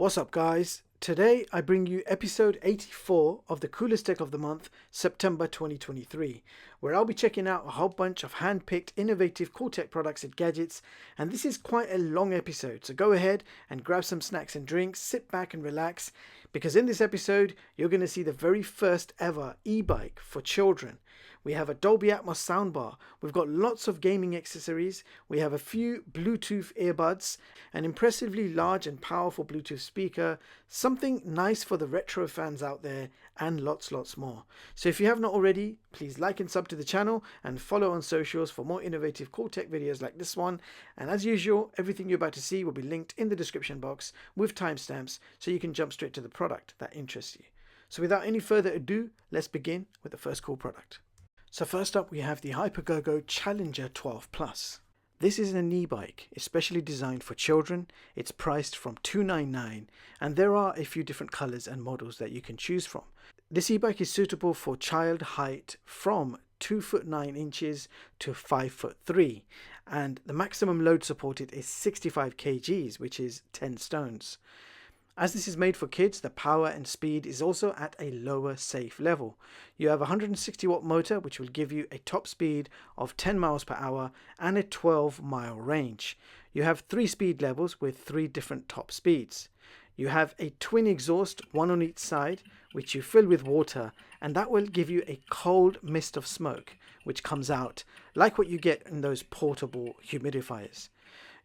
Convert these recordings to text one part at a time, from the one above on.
What's up guys? Today I bring you episode 84 of the coolest tech of the month, September 2023, where I'll be checking out a whole bunch of hand-picked innovative cool tech products and gadgets, and this is quite a long episode, so go ahead and grab some snacks and drinks, sit back and relax, because in this episode you're going to see the very first ever e-bike for children. We have a Dolby Atmos soundbar, we've got lots of gaming accessories, we have a few Bluetooth earbuds, an impressively large and powerful Bluetooth speaker, something nice for the retro fans out there, and lots more. So if you have not already, please like and sub to the channel and follow on socials for more innovative cool tech videos like this one. And as usual, everything you're about to see will be linked in the description box with timestamps so you can jump straight to the product that interests you. So without any further ado, let's begin with the first cool product. So first up we have the Hypergogo Challenger 12 Plus. This is an e-bike especially designed for children. It's priced from $299 and there are a few different colors and models that you can choose from. This e-bike is suitable for child height from 2'9" to 5'3", and the maximum load supported is 65 kgs, which is 10 stones. As this is made for kids, the power and speed is also at a lower safe level. You have a 160 watt motor which will give you a top speed of 10 miles per hour and a 12-mile range. You have 3 speed levels with 3 different top speeds. You have a twin exhaust, one on each side, which you fill with water, and that will give you a cold mist of smoke which comes out like what you get in those portable humidifiers.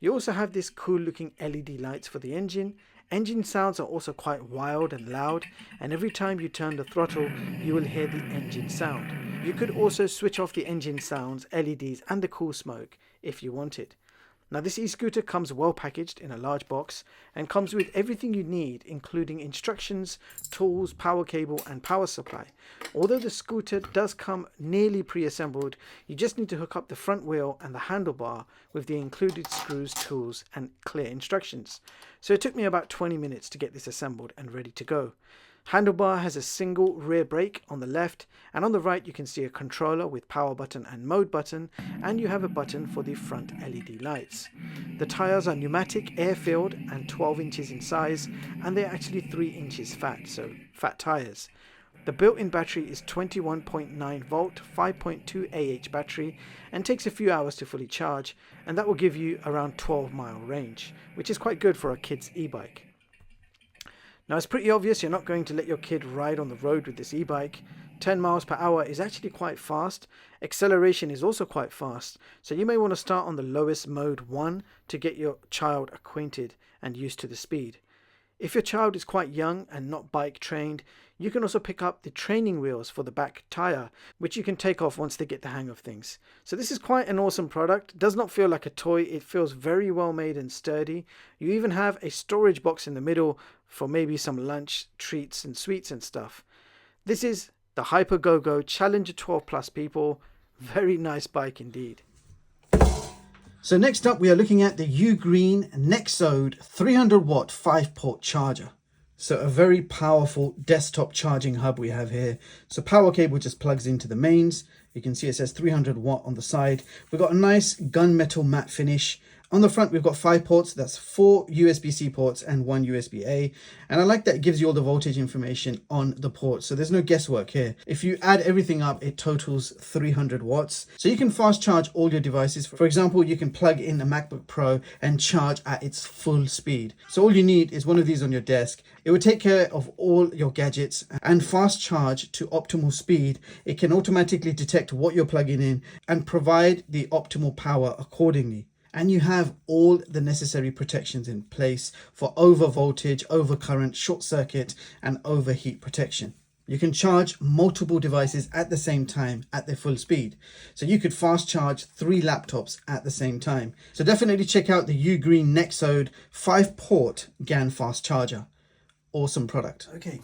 You also have this cool looking LED lights for the engine. Engine sounds are also quite wild and loud, and every time you turn the throttle you will hear the engine sound. You could also switch off the engine sounds, LEDs and the cool smoke if you wanted. Now this e-scooter comes well packaged in a large box and comes with everything you need, including instructions, tools, power cable and power supply. Although the scooter does come nearly pre-assembled, you just need to hook up the front wheel and the handlebar with the included screws, tools and clear instructions. So it took me about 20 minutes to get this assembled and ready to go. Handlebar has a single rear brake on the left, and on the right you can see a controller with power button and mode button, and you have a button for the front LED lights. The tires are pneumatic, air-filled and 12 inches in size, and they're actually 3 inches fat, so fat tires. The built-in battery is 21.9 volt 5.2 Ah battery and takes a few hours to fully charge, and that will give you around 12-mile range, which is quite good for a kid's e-bike. Now it's pretty obvious you're not going to let your kid ride on the road with this e-bike. 10 miles per hour is actually quite fast. Acceleration is also quite fast, so you may want to start on the lowest mode 1 to get your child acquainted and used to the speed. If your child is quite young and not bike trained, you can also pick up the training wheels for the back tire, which you can take off once they get the hang of things. So this is quite an awesome product. It does not feel like a toy. It feels very well made and sturdy. You even have a storage box in the middle for maybe some lunch, treats and sweets and stuff. This is the Hypergogo Challenger 12 Plus, people. Very nice bike indeed. So next up we are looking at the UGREEN Nexode 300 watt 5-port charger. So a very powerful desktop charging hub we have here. So power cable just plugs into the mains. You can see it says 300 watt on the side. We've got a nice gunmetal matte finish. On the front, we've got 5 ports. That's 4 USB-C ports and 1 USB-A. And I like that it gives you all the voltage information on the ports. So there's no guesswork here. If you add everything up, it totals 300 watts. So you can fast charge all your devices. For example, you can plug in a MacBook Pro and charge at its full speed. So all you need is one of these on your desk. It will take care of all your gadgets and fast charge to optimal speed. It can automatically detect what you're plugging in and provide the optimal power accordingly. And you have all the necessary protections in place for over voltage, over current, short circuit and overheat protection. You can charge multiple devices at the same time at their full speed. So you could fast charge 3 laptops at the same time. So definitely check out the UGREEN Nexode 5-port GAN fast charger. Awesome product. Okay.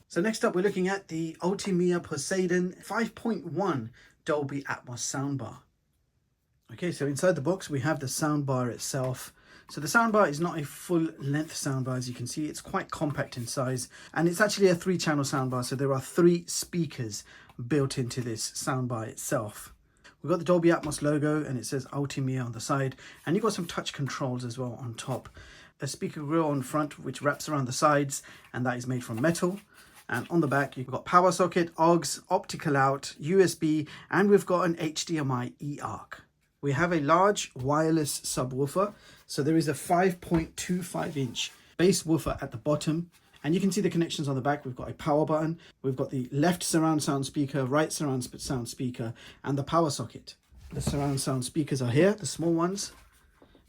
So next up we're looking at the Ultimea Poseidon 5.1 Dolby Atmos soundbar. Okay, so inside the box we have the soundbar itself. So the soundbar is not a full length soundbar, as you can see. It's quite compact in size, and it's actually a 3-channel soundbar, so there are 3 speakers built into this soundbar itself. We've got the Dolby Atmos logo and it says Ultimea on the side, and you've got some touch controls as well on top. a speaker grill on front which wraps around the sides, and that is made from metal. And on the back, you've got power socket, AUX, optical out, USB, and we've got an HDMI eARC. We have a large wireless subwoofer. So there is a 5.25 inch bass woofer at the bottom. And you can see the connections on the back. We've got a power button. We've got the left surround sound speaker, right surround sound speaker, and the power socket. The surround sound speakers are here, the small ones,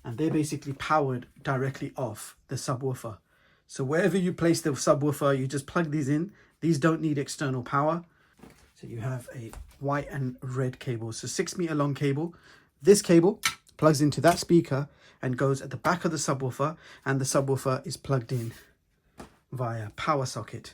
and they're basically powered directly off the subwoofer. So wherever you place the subwoofer, you just plug these in. These don't need external power. So you have a white and red cable, so 6 meter long cable. This cable plugs into that speaker and goes at the back of the subwoofer, and the subwoofer is plugged in via power socket,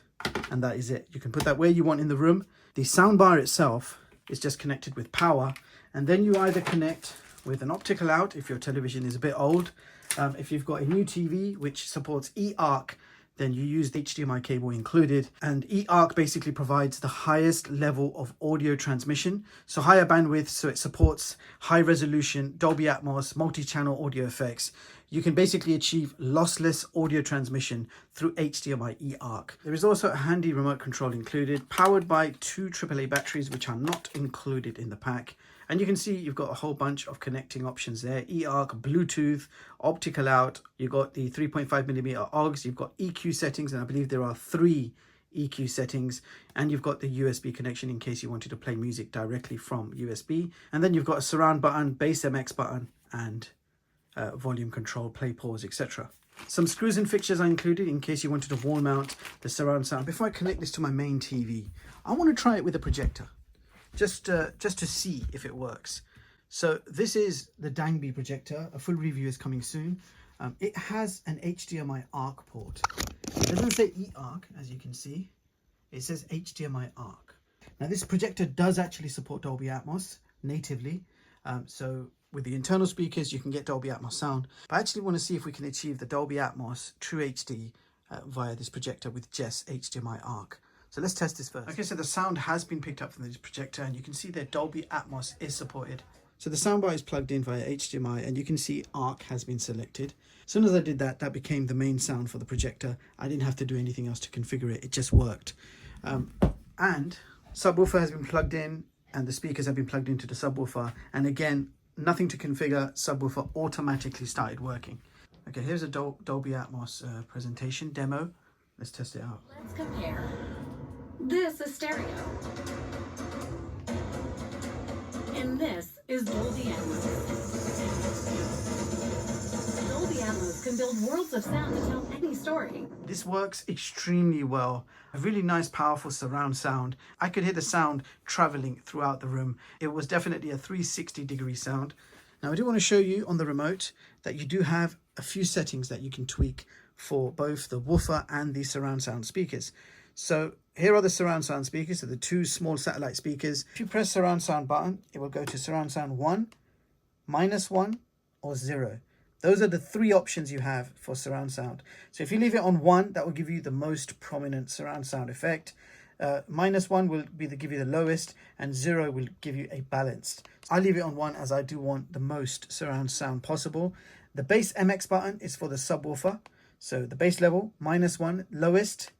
and that is it. You can put that where you want in the room. The soundbar itself is just connected with power, and then you either connect with an optical out if your television is a bit old. If you've got a new TV which supports eARC, then you use the HDMI cable included, and eARC basically provides the highest level of audio transmission, so higher bandwidth, so it supports high resolution Dolby Atmos multi-channel audio effects. You can basically achieve lossless audio transmission through HDMI eARC. There is also a handy remote control included, powered by 2 AAA batteries which are not included in the pack. And you can see you've got a whole bunch of connecting options there. eARC, Bluetooth, optical out. You've got the 3.5mm AUX. You've got EQ settings, and I believe there are 3 EQ settings. And you've got the USB connection in case you wanted to play music directly from USB. And then you've got a surround button, bass MX button, and volume control, play, pause, etc. Some screws and fixtures are included in case you wanted to wall mount the surround sound. Before I connect this to my main TV, I want to try it with a projector, just to see if it works. So this is the Dangby projector. A full review is coming soon. It has an HDMI ARC port. It doesn't say eARC, as you can see. It says HDMI ARC. Now this projector does actually support Dolby Atmos natively. So with the internal speakers, you can get Dolby Atmos sound. But I actually want to see if we can achieve the Dolby Atmos True HD via this projector with just HDMI ARC. So let's test this first. Okay, so the sound has been picked up from this projector, and you can see that Dolby Atmos is supported. So the soundbar is plugged in via HDMI, and you can see ARC has been selected. As soon as I did that, that became the main sound for the projector. I didn't have to do anything else to configure it. It just worked. And subwoofer has been plugged in, and the speakers have been plugged into the subwoofer. And again, nothing to configure, subwoofer automatically started working. Okay, here's a Dolby Atmos presentation demo. Let's test it out. Let's compare. This is stereo. And this is Dolby Atmos. Dolby Atmos can build worlds of sound to tell any story. This works extremely well. A really nice, powerful surround sound. I could hear the sound traveling throughout the room. It was definitely a 360-degree sound. Now I do want to show you on the remote that you do have a few settings that you can tweak for both the woofer and the surround sound speakers. So here are the surround sound speakers, so the 2 small satellite speakers. If you press surround sound button, it will go to surround sound 1, -1, or 0. Those are the 3 options you have for surround sound. So if you leave it on 1, that will give you the most prominent surround sound effect. -1 will give you the lowest, and 0 will give you a balanced. I leave it on 1 as I do want the most surround sound possible. The bass MX button is for the subwoofer. So the bass level, -1, lowest,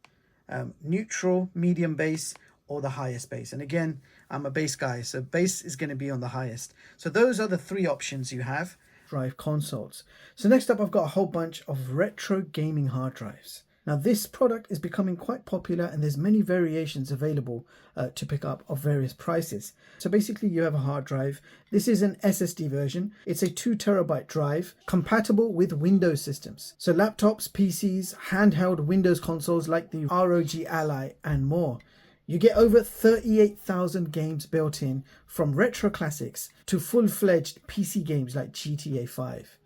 neutral, medium bass, or the highest bass. And again, I'm a bass guy, so bass is going to be on the highest. So those are the 3 options you have. Drive consoles. So next up, I've got a whole bunch of retro gaming hard drives. Now this product is becoming quite popular, and there's many variations available to pick up of various prices. So basically you have a hard drive. This is an SSD version. It's a 2 terabyte drive compatible with Windows systems. So laptops, PCs, handheld Windows consoles like the ROG Ally and more. You get over 38,000 games built in, from retro classics to full-fledged PC games like GTA 5.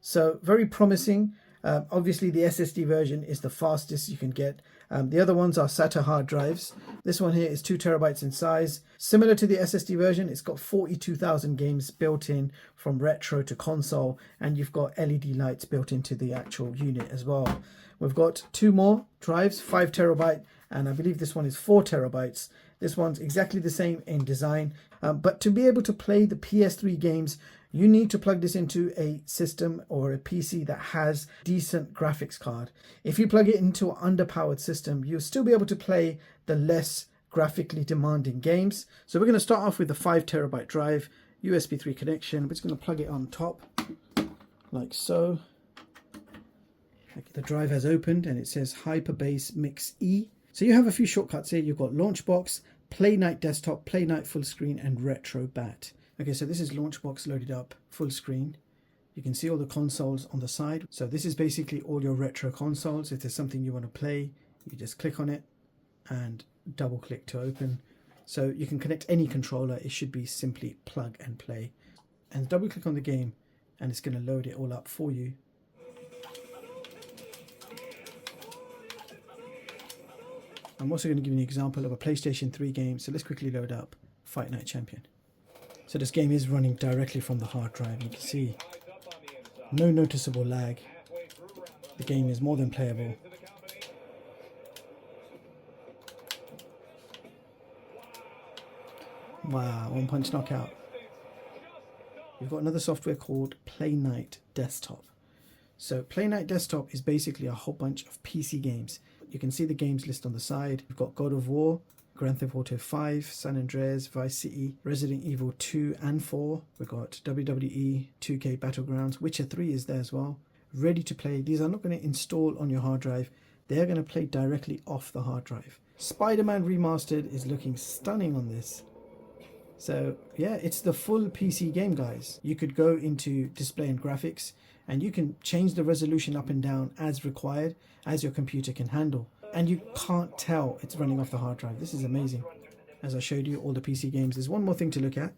So very promising. Obviously the SSD version is the fastest you can get. The other ones are SATA hard drives. This one here is 2 terabytes in size. Similar to the SSD version, it's got 42,000 games built in from retro to console, and you've got LED lights built into the actual unit as well. We've got 2 more drives, 5 terabyte, and I believe this one is 4 terabytes. This one's exactly the same in design, but to be able to play the PS3 games, You need to plug this into a system or a PC that has decent graphics card. If you plug it into an underpowered system, you'll still be able to play the less graphically demanding games. So we're going to start off with the 5TB drive, USB 3 connection. We're just going to plug it on top like so. The drive has opened and it says Hyperbass Mix E. So you have a few shortcuts here. You've got Launchbox, Play Night Desktop, Play Night Full Screen, and Retro Bat. Okay, so this is Launchbox loaded up, full screen. You can see all the consoles on the side. So this is basically all your retro consoles. If there's something you want to play, you just click on it and double click to open. So you can connect any controller. It should be simply plug and play. And double click on the game and it's going to load it all up for you. I'm also going to give you an example of a PlayStation 3 game. So let's quickly load up Fight Night Champion. So this game is running directly from the hard drive. You can see no noticeable lag. The game is more than playable. Wow, one punch knockout. We've got another software called Play Night Desktop. So Play Night Desktop is basically a whole bunch of PC games. You can see the games list on the side. We've got God of War, Grand Theft Auto 5, San Andreas, Vice City, Resident Evil 2 and 4. We've got WWE 2K Battlegrounds, Witcher 3 is there as well. Ready to play. These are not going to install on your hard drive. They're going to play directly off the hard drive. Spider-Man Remastered is looking stunning on this. So yeah, it's the full PC game, guys. You could go into display and graphics and you can change the resolution up and down as required, as your computer can handle. And you can't tell it's running off the hard drive. This is amazing. As I showed you all the PC games, there's one more thing to look at.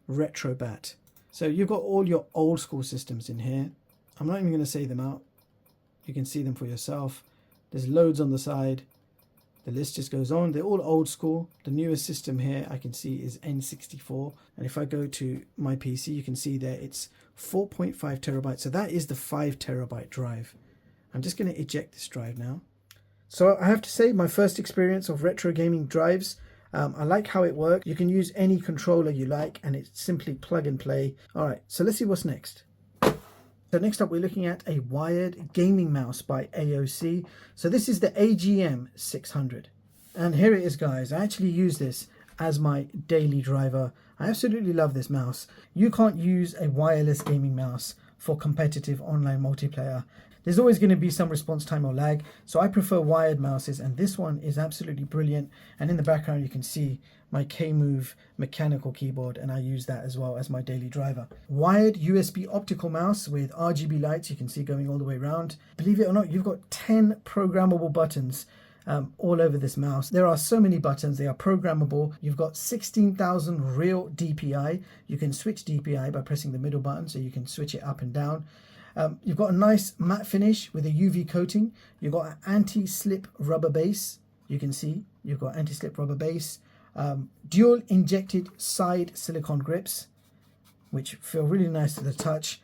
Retro Bat. So you've got all your old school systems in here. I'm not even going to say them out. You can see them for yourself. There's loads on the side. The list just goes on. They're all old school. The newest system here I can see is N64. And if I go to my PC, you can see there it's 4.5 terabytes. So that is the 5 terabyte drive. I'm just going to eject this drive now. So I have to say, my first experience of retro gaming drives, I like how it works. You can use any controller you like and it's simply plug and play. All right, so let's see what's next. So next up, we're looking at a wired gaming mouse by AOC. So this is the AGM 600. And here it is, guys. I actually use this as my daily driver. I absolutely love this mouse. You can't use a wireless gaming mouse for competitive online multiplayer. There's always going to be some response time or lag, so I prefer wired mouses, and this one is absolutely brilliant. And in the background you can see my K-Move mechanical keyboard, and I use that as well as my daily driver. Wired USB optical mouse with RGB lights, you can see going all the way around. Believe it or not, you've got 10 programmable buttons all over this mouse. There are so many buttons, they are programmable. You've got 16,000 real DPI. You can switch DPI by pressing the middle button, so you can switch it up and down. You've got a nice matte finish with a UV coating. You've got an anti-slip rubber base. You can see you've got anti-slip rubber base. Dual injected side silicone grips, which feel really nice to the touch.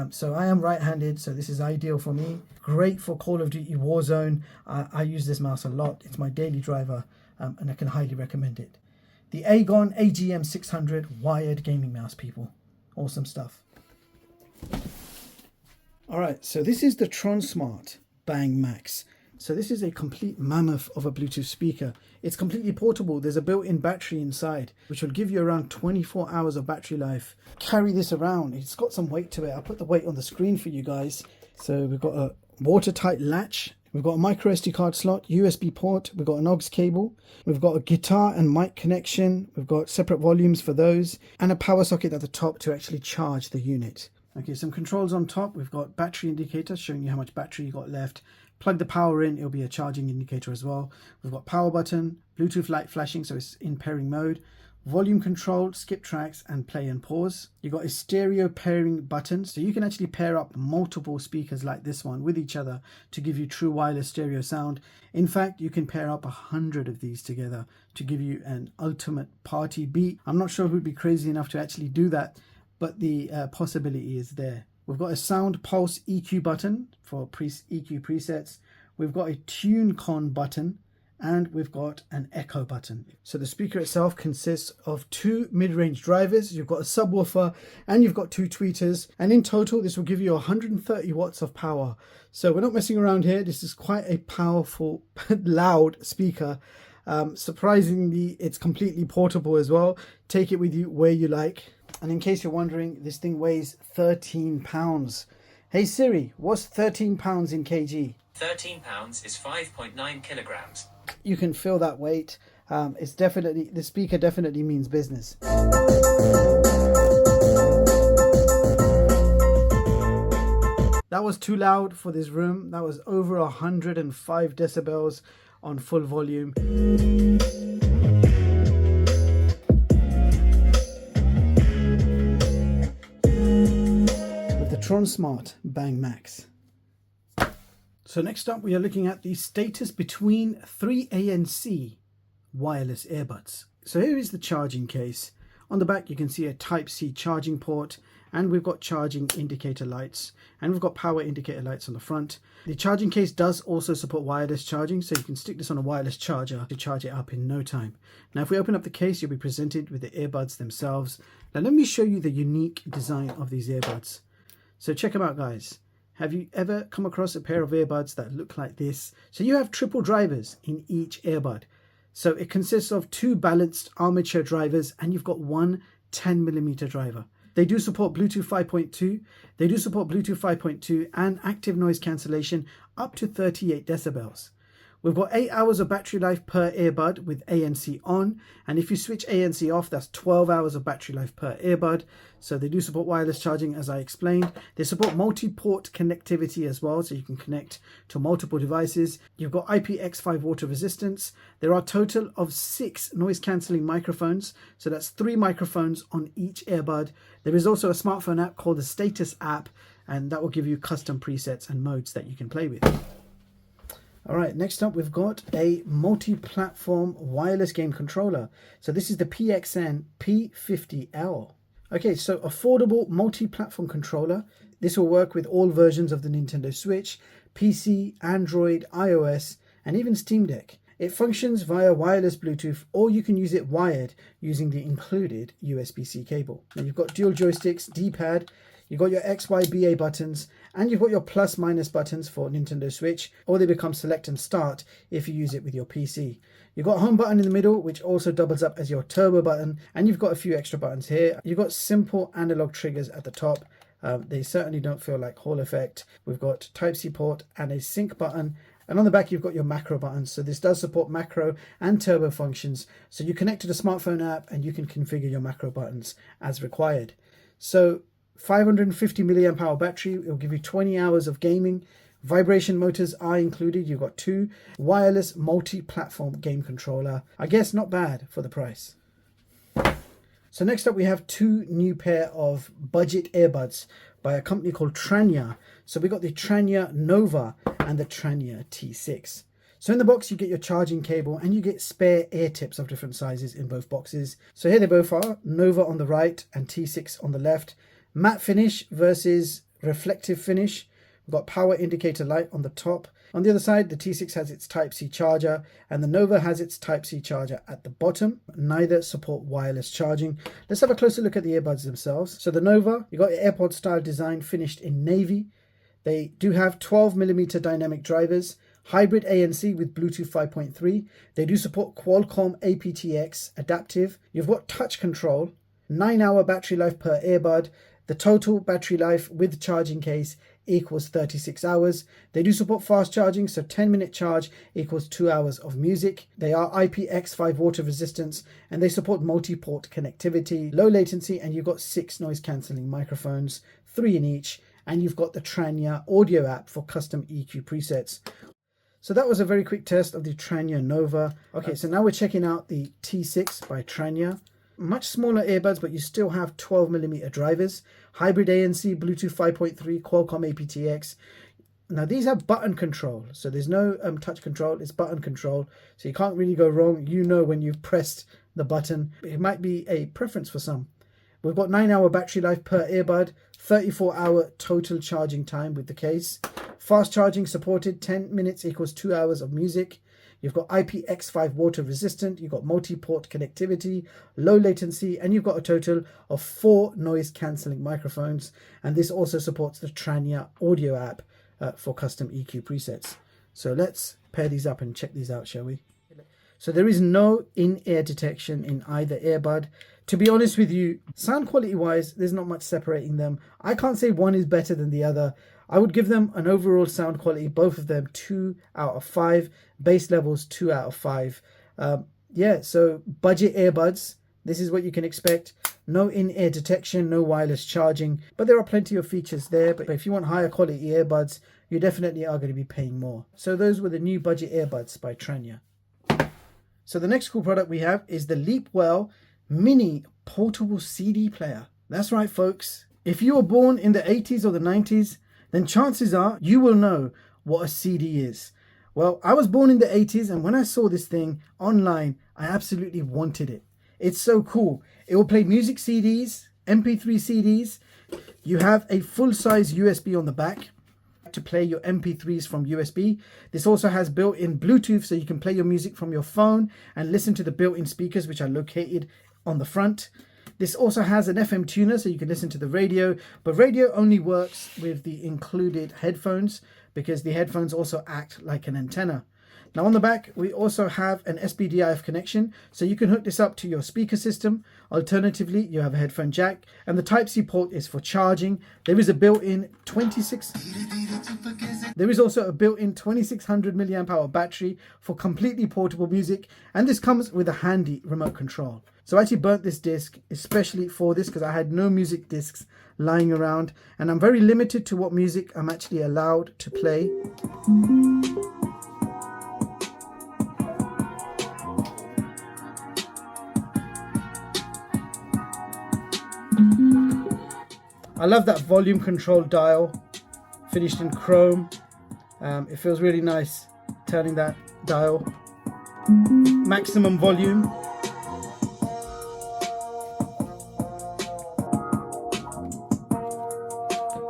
So I am right-handed, so this is ideal for me. Great for Call of Duty Warzone. I use this mouse a lot. It's my daily driver, and I can highly recommend it. The AGON AGM 600 wired gaming mouse, people. Awesome stuff. Alright, so this is the Tronsmart Bang Max. So this is a complete mammoth of a Bluetooth speaker. It's completely portable. There's a built-in battery inside, which will give you around 24 hours of battery life. Carry this around. It's got some weight to it. I'll put the weight on the screen for you guys. So we've got a watertight latch. We've got a micro SD card slot, USB port. We've got an aux cable. We've got a guitar and mic connection. We've got separate volumes for those, and a power socket at the top to actually charge the unit. Okay, some controls on top. We've got battery indicator showing you how much battery you got left. Plug the power in, it'll be a charging indicator as well. We've got power button, Bluetooth light flashing, so it's in pairing mode. Volume control, skip tracks, and play and pause. You've got a stereo pairing button, so you can actually pair up multiple speakers like this one with each other to give you true wireless stereo sound. In fact, you can pair up 100 of these together to give you an ultimate party beat. I'm not sure who'd be crazy enough to actually do that, but the possibility is there. We've got a sound pulse EQ button for EQ presets. We've got a tune con button, and we've got an echo button. So the speaker itself consists of 2 mid-range drivers, you've got a subwoofer, and you've got 2 tweeters, and in total this will give you 130 watts of power. So we're not messing around here. This is quite a powerful, loud speaker. Surprisingly, it's completely portable as well. Take it with you where you like. And in case you're wondering, this thing weighs 13 pounds. Hey Siri, what's 13 pounds in kg? 13 pounds is 5.9 kilograms. You can feel that weight. It's definitely, the speaker definitely means business. That was too loud for this room. That was over 105 decibels on full volume. With the Tronsmart Bang Max. So next up, we are looking at the status between 3 ANC wireless earbuds. So here is the charging case. On the back, you can see a Type-C charging port, and we've got charging indicator lights, and we've got power indicator lights on the front. The charging case does also support wireless charging, so you can stick this on a wireless charger to charge it up in no time. Now, if we open up the case, you'll be presented with the earbuds themselves. Now, let me show you the unique design of these earbuds. So check them out, guys. Have you ever come across a pair of earbuds that look like this? So you have triple drivers in each earbud. So it consists of 2 balanced armature drivers, and you've got one 10mm driver. They do support Bluetooth 5.2. They do support Bluetooth 5.2 and active noise cancellation up to 38 decibels. We've got 8 hours of battery life per earbud with ANC on, and if you switch ANC off, that's 12 hours of battery life per earbud. So they do support wireless charging, as I explained. They support multi-port connectivity as well, so you can connect to multiple devices. You've got IPX5 water resistance. There are a total of 6 noise cancelling microphones, so that's 3 microphones on each earbud. There is also a smartphone app called the Status app, and that will give you custom presets and modes that you can play with. All right, next up, we've got a multi-platform wireless game controller. So this is the PXN P50L. Okay, so affordable multi-platform controller. This will work with all versions of the Nintendo Switch, PC, Android, iOS, and even Steam Deck. It functions via wireless Bluetooth, or you can use it wired using the included USB-C cable. Now you've got dual joysticks, D-pad, you've got your X, Y, BA buttons, and you've got your plus minus buttons for Nintendo Switch, or they become select and start if you use it with your PC. You've got a home button in the middle, which also doubles up as your turbo button, and you've got a few extra buttons here. You've got simple analog triggers at the top. They certainly don't feel like Hall effect. We've got Type-C port and a sync button. And on the back, you've got your macro buttons. So this does support macro and turbo functions. So you connect to the smartphone app and you can configure your macro buttons as required. So 550 milliamp hour battery, it will give you 20 hours of gaming. Vibration motors are included. You've got 2 wireless multi-platform game controller. I guess not bad for the price. So next up, we have 2 new pair of budget earbuds by a company called Tranya. So we got the Tranya Nova and the Tranya T6. So in the box, you get your charging cable and you get spare ear tips of different sizes in both boxes. So here they both are, Nova on the right and T6 on the left. Matte finish versus reflective finish. We've got power indicator light on the top. On the other side, the T6 has its Type-C charger and the Nova has its Type-C charger at the bottom. Neither support wireless charging. Let's have a closer look at the earbuds themselves. So the Nova, you got your AirPod style design finished in navy. They do have 12mm dynamic drivers, hybrid ANC with Bluetooth 5.3. They do support Qualcomm aptX adaptive. You've got touch control, 9-hour battery life per earbud. The total battery life with charging case equals 36 hours. They do support fast charging, so 10-minute charge equals 2 hours of music. They are IPX5 water resistance, and they support multi-port connectivity, low latency, and you've got 6 noise cancelling microphones, 3 in each, and you've got the Tranya audio app for custom EQ presets. So that was a very quick test of the Tranya Nova. Okay, so now we're checking out the T6 by Tranya. Much smaller earbuds, but you still have 12mm drivers. Hybrid ANC, Bluetooth 5.3, Qualcomm aptX. Now these have button control, so there's no touch control, it's button control. So you can't really go wrong. You know when you've pressed the button. It might be a preference for some. We've got 9-hour battery life per earbud, 34-hour total charging time with the case. Fast charging supported, 10 minutes equals 2 hours of music. You've got IPX5 water resistant, you've got multi-port connectivity, low latency, and you've got a total of 4 noise cancelling microphones. And this also supports the Tranya audio app for custom EQ presets. So let's pair these up and check these out, shall we? So there is no in-ear detection in either earbud. To be honest with you, sound quality wise, there's not much separating them. I can't say one is better than the other. I would give them an overall sound quality, both of them 2 out of 5. Bass levels 2 out of 5. Yeah, so budget earbuds, this is what you can expect. No in-ear detection, no wireless charging, but there are plenty of features there. But if you want higher quality earbuds, you definitely are going to be paying more. So those were the new budget earbuds by Tranya. So the next cool product we have is the Leapwell Mini Portable CD player. That's right, folks. If you were born in the 80s or the 90s, then chances are you will know what a CD is. Well, I was born in the 80s, and when I saw this thing online, I absolutely wanted it. It's so cool. It will play music CDs, MP3 CDs. You have a full-size USB on the back to play your MP3s from USB. This also has built-in Bluetooth, so you can play your music from your phone and listen to the built-in speakers, which are located on the front. This also has an FM tuner, so you can listen to the radio, but radio only works with the included headphones because the headphones also act like an antenna. Now on the back, we also have an SPDIF connection, so you can hook this up to your speaker system. Alternatively, you have a headphone jack, and the Type-C port is for charging. There is a built-in 2600 milliamp hour battery for completely portable music, and this comes with a handy remote control. So I actually burnt this disc especially for this because I had no music discs lying around, and I'm very limited to what music I'm actually allowed to play. I love that volume control dial, finished in chrome. It feels really nice turning that dial. Maximum volume.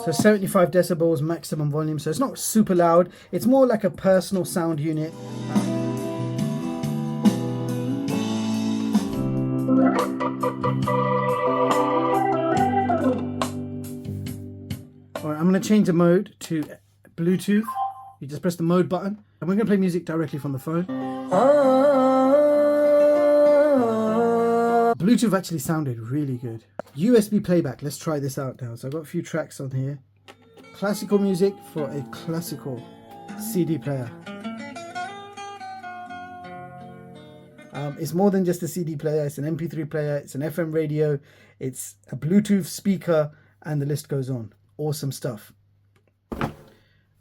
So 75 decibels maximum volume, so it's not super loud. It's more like a personal sound unit. Alright, I'm going to change the mode to Bluetooth. You just press the mode button, and we're going to play music directly from the phone. Bluetooth actually sounded really good. USB playback, let's try this out now. So I've got a few tracks on here. Classical music for a classical CD player. It's more than just a CD player, it's an MP3 player, it's an FM radio, it's a Bluetooth speaker, and the list goes on. Awesome stuff.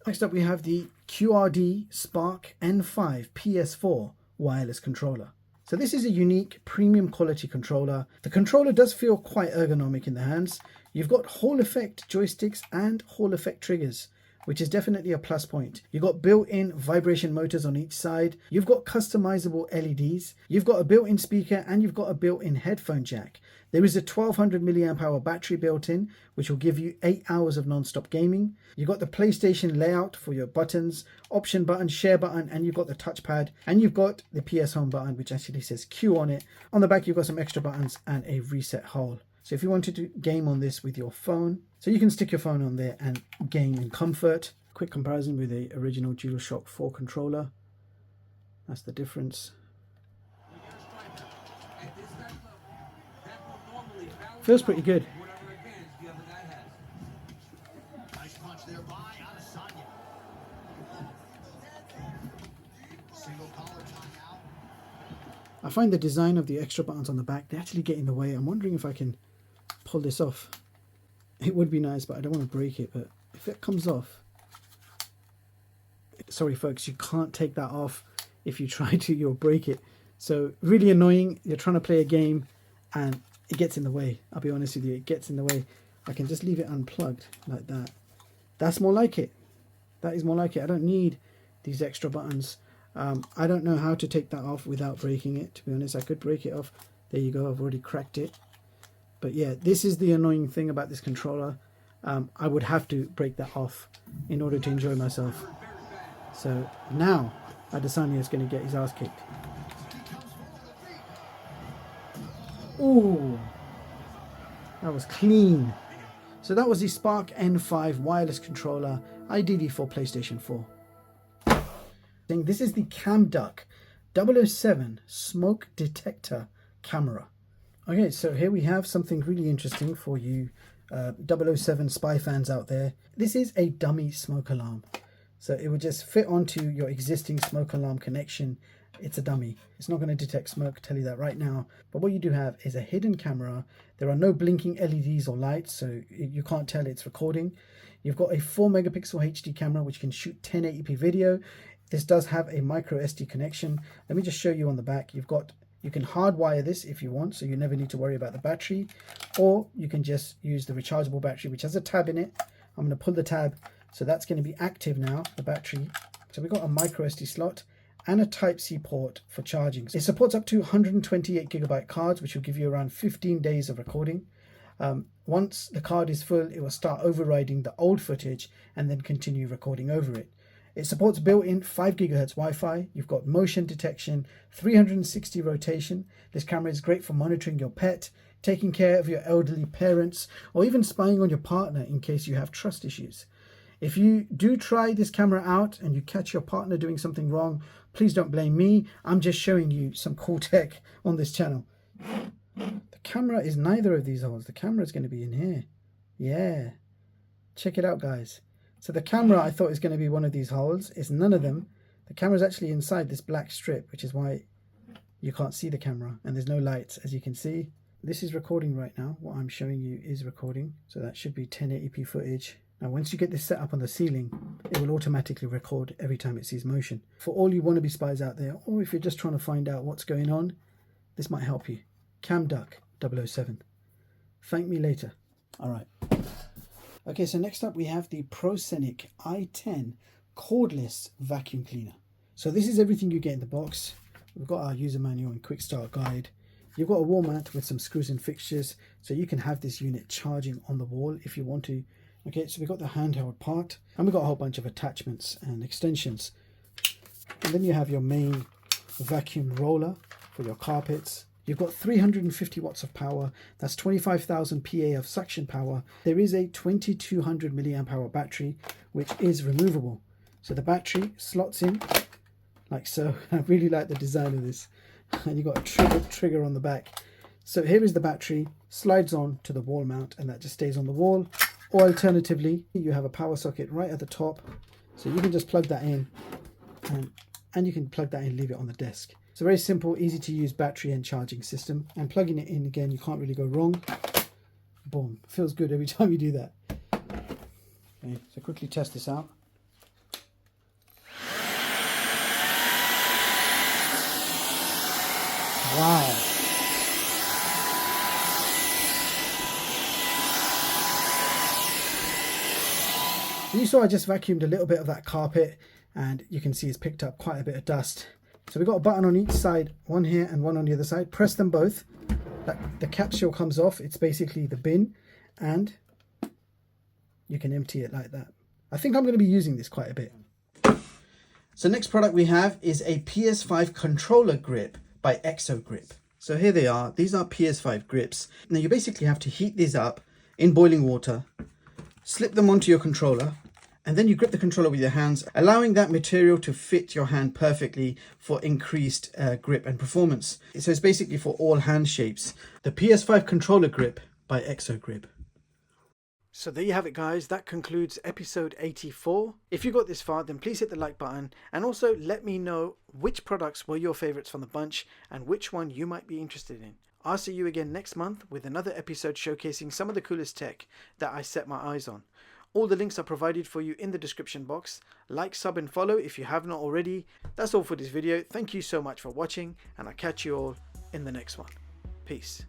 Next up we have the QRD Spark N5 PS4 wireless controller. So this is a unique premium quality controller. The controller does feel quite ergonomic in the hands. You've got Hall effect joysticks and Hall effect triggers, which is definitely a plus point. You've got built-in vibration motors on each side. You've got customizable LEDs. You've got a built-in speaker, and you've got a built-in headphone jack. There is a 1200 milliamp hour battery built in, which will give you 8 hours of non-stop gaming. You've got the PlayStation layout for your buttons, option button, share button, and you've got the touchpad, and you've got the PS Home button, which actually says Q on it. On the back, you've got some extra buttons and a reset hole. So if you wanted to game on this with your phone, so you can stick your phone on there and game in comfort. Quick comparison with the original DualShock 4 controller. That's the difference. Feels pretty good. I find the design of the extra buttons on the back, they actually get in the way. I'm wondering if I can pull this off. It would be nice, but I don't want to break it. But if it comes off, sorry folks, you can't take that off. If you try to, you'll break it. So really annoying. You're trying to play a game and it gets in the way. I'll be honest with you, it gets in the way. I can just leave it unplugged like that. That's more like it. That is more like it. I don't need these extra buttons. I don't know how to take that off without breaking it, to be honest. I could break it off. There you go, I've already cracked it. But yeah, this is the annoying thing about this controller. I would have to break that off in order to enjoy myself. So now Adesanya is going to get his ass kicked. Ooh, that was clean. So that was the Spark N5 wireless controller, ideally for PlayStation 4. This is the CAMDUCK 007 smoke detector camera. Okay, so here we have something really interesting for you 007 spy fans out there. This is a dummy smoke alarm. So it would just fit onto your existing smoke alarm connection. It's a dummy. It's not going to detect smoke, tell you that right now. But what you do have is a hidden camera. There are no blinking LEDs or lights, so you can't tell it's recording. You've got a 4 megapixel HD camera which can shoot 1080p video. This does have a micro SD connection. Let me just show you on the back. You can hardwire this if you want, so you never need to worry about the battery, or you can just use the rechargeable battery which has a tab in it. I'm going to pull the tab, so that's going to be active now, the battery. So we've got a micro SD slot and a Type-C port for charging. It supports up to 128 gigabyte cards, which will give you around 15 days of recording. Once the card is full, it will start overriding the old footage and then continue recording over it. It supports built-in 5 GHz Wi-Fi. You've got motion detection, 360 rotation. This camera is great for monitoring your pet, taking care of your elderly parents, or even spying on your partner in case you have trust issues. If you do try this camera out and you catch your partner doing something wrong, please don't blame me. I'm just showing you some cool tech on this channel. The camera is neither of these holes. The camera is going to be in here. Yeah. Check it out, guys. So the camera I thought is going to be one of these holes. It's none of them. The camera is actually inside this black strip, which is why you can't see the camera. And there's no lights, as you can see. This is recording right now. What I'm showing you is recording. So that should be 1080p footage. Now, once you get this set up on the ceiling, it will automatically record every time it sees motion. For all you wannabe spies out there, or if you're just trying to find out what's going on, this might help you. CAMDUCK 007. Thank me later. All right. Okay, so next up we have the Proscenic i10 cordless vacuum cleaner. So this is everything you get in the box. We've got our user manual and quick start guide. You've got a wall mount with some screws and fixtures, so you can have this unit charging on the wall if you want to. Okay, so we've got the handheld part, and we've got a whole bunch of attachments and extensions. And then you have your main vacuum roller for your carpets. You've got 350 watts of power. That's 25,000 PA of suction power. There is a 2200 milliamp hour battery, which is removable. So the battery slots in like so. I really like the design of this. And you've got a trigger on the back. So here is the battery, slides on to the wall mount, and that just stays on the wall. Or alternatively, you have a power socket right at the top, so you can just plug that in, and you can plug that in and leave it on the desk. It's a very simple, easy to use battery and charging system, and plugging it in, again, you can't really go wrong. Boom, feels good every time you do that. Okay, so quickly test this out. Wow. You saw I just vacuumed a little bit of that carpet, and you can see it's picked up quite a bit of dust. So we've got a button on each side, one here and one on the other side. Press them both. The capsule comes off. It's basically the bin, and you can empty it like that. I think I'm going to be using this quite a bit. So next product we have is a PS5 controller grip by Exogrip. So here they are. These are PS5 grips. Now you basically have to heat these up in boiling water, slip them onto your controller, and then you grip the controller with your hands, allowing that material to fit your hand perfectly for increased grip and performance. So it's basically for all hand shapes. The PS5 controller grip by Exogrip. So there you have it, guys. That concludes episode 84. If you got this far, then please hit the like button, and also let me know which products were your favorites from the bunch and which one you might be interested in. I'll see you again next month with another episode showcasing some of the coolest tech that I set my eyes on. All the links are provided for you in the description box. Like, sub and follow if you have not already. That's all for this video. Thank you so much for watching, and I'll catch you all in the next one. Peace.